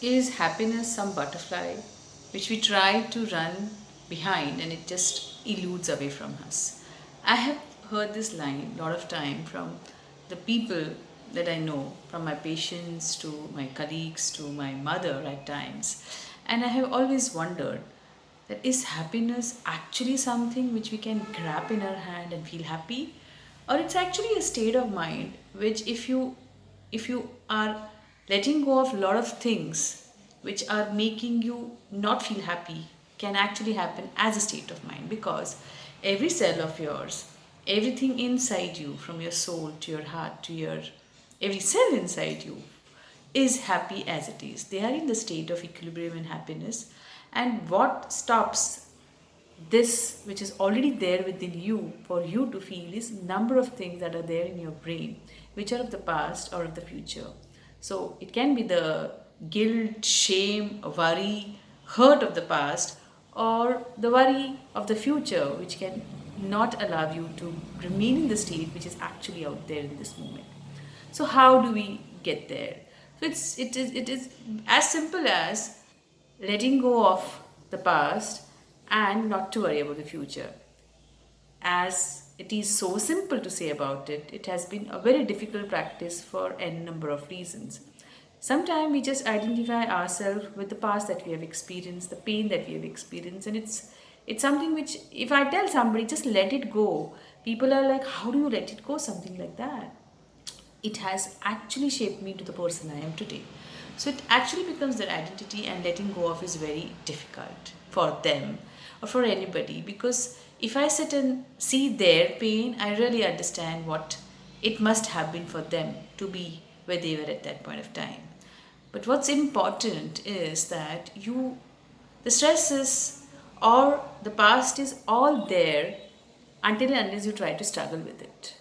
Is happiness some butterfly which we try to run behind and it just eludes away from us? I have heard this line a lot of time from the people that I know, from my patients to my colleagues to my mother at times. And I have always wondered that is happiness actually something which we can grab in our hand and feel happy, or it's actually a state of mind which if you are letting go of a lot of things which are making you not feel happy can actually happen as a state of mind, because every cell of yours, everything inside you, from your soul to your heart to your every cell inside you, is happy as it is. They are in the state of equilibrium and happiness. And what stops this, which is already there within you, for you to feel, is number of things that are there in your brain, which are of the past or of the future. So it can be the guilt, shame, worry, hurt of the past, or the worry of the future, which can not allow you to remain in the state which is actually out there in this moment. So how do we get there? So it is as simple as letting go of the past and not to worry about the future. As it is so simple to say about it, it has been a very difficult practice for n number of reasons. Sometimes we just identify ourselves with the past that we have experienced, the pain that we have experienced, and it's something which, if I tell somebody just let it go, people are like, how do you let it go? Something like that. It has actually shaped me to the person I am today. So it actually becomes their identity, and letting go of is very difficult for them or for anybody, because if I sit and see their pain, I really understand what it must have been for them to be where they were at that point of time. But what's important is that the stresses or the past is all there until and unless you try to struggle with it.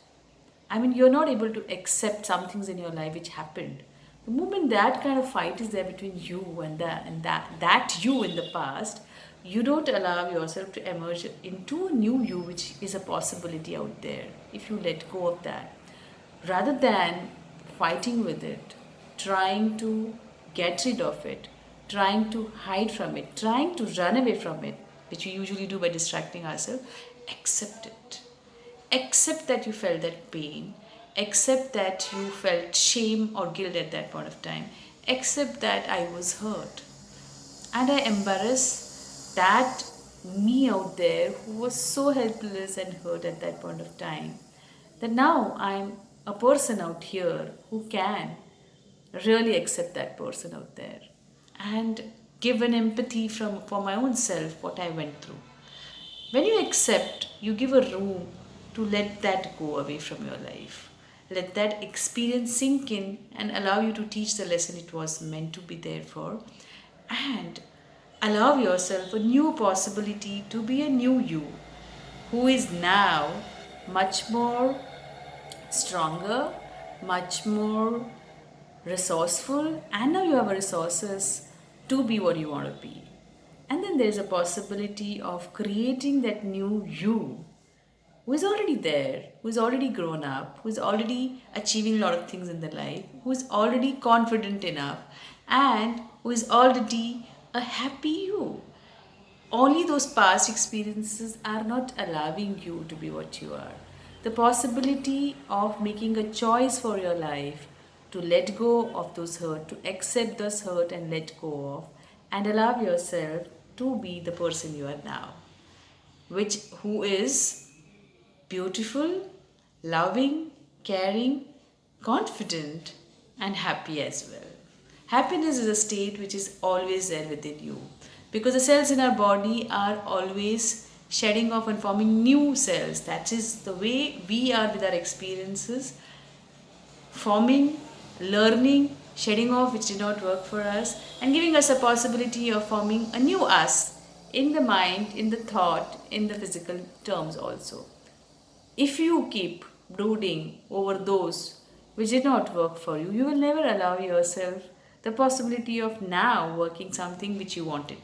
I mean, you're not able to accept some things in your life which happened. The moment that kind of fight is there between you and that you in the past, you don't allow yourself to emerge into a new you, which is a possibility out there. If you let go of that, rather than fighting with it, trying to get rid of it, trying to hide from it, trying to run away from it, which we usually do by distracting ourselves, accept it. Accept that you felt that pain, accept that you felt shame or guilt at that point of time, accept that I was hurt, and I embarrass that me out there who was so helpless and hurt at that point of time, that now I'm a person out here who can really accept that person out there and give an empathy for my own self what I went through. When you accept, you give a room to let that go away from your life. Let that experience sink in and allow you to teach the lesson it was meant to be there for. And allow yourself a new possibility to be a new you who is now much more stronger, much more resourceful, and now you have resources to be what you want to be. And then there's a possibility of creating that new you who is already there, who is already grown up, who is already achieving a lot of things in their life, who is already confident enough, and who is already a happy you. Only those past experiences are not allowing you to be what you are. The possibility of making a choice for your life to let go of those hurt, to accept those hurt and let go of, and allow yourself to be the person you are now, which who is beautiful, loving, caring, confident, and happy as well. Happiness is a state which is always there within you, because the cells in our body are always shedding off and forming new cells. That is the way we are with our experiences, forming, learning, shedding off which did not work for us, and giving us a possibility of forming a new us in the mind, in the thought, in the physical terms also. If you keep brooding over those which did not work for you, you will never allow yourself the possibility of now working something which you wanted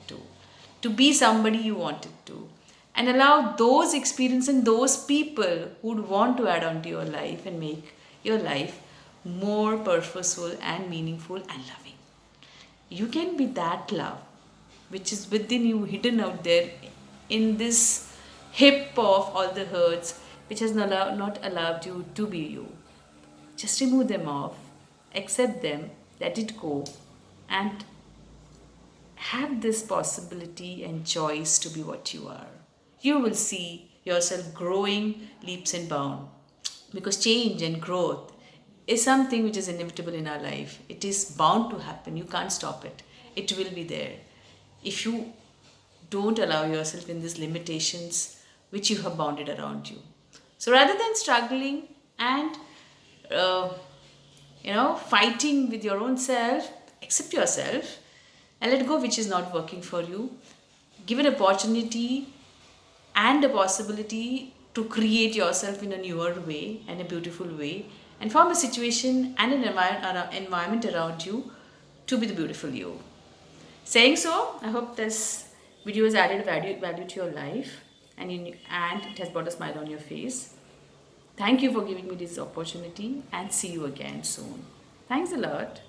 to be somebody you wanted to, and allow those experiences and those people who would want to add on to your life and make your life more purposeful and meaningful and loving. You can be that love which is within you, hidden out there in this hip of all the hurts which has not allowed you to be you. Just remove them off, accept them, let it go, and have this possibility and choice to be what you are. You will see yourself growing leaps and bounds, because change and growth is something which is inevitable in our life. It is bound to happen. You can't stop it. It will be there. If you don't allow yourself in these limitations which you have bounded around you. So rather than struggling and uh, fighting with your own self, accept yourself and let go which is not working for you. Give an opportunity and a possibility to create yourself in a newer way and a beautiful way, and form a situation and an environment around you to be the beautiful you. Saying so, I hope this video has added value to your life, and it has brought a smile on your face. Thank you for giving me this opportunity, and see you again soon. Thanks a lot.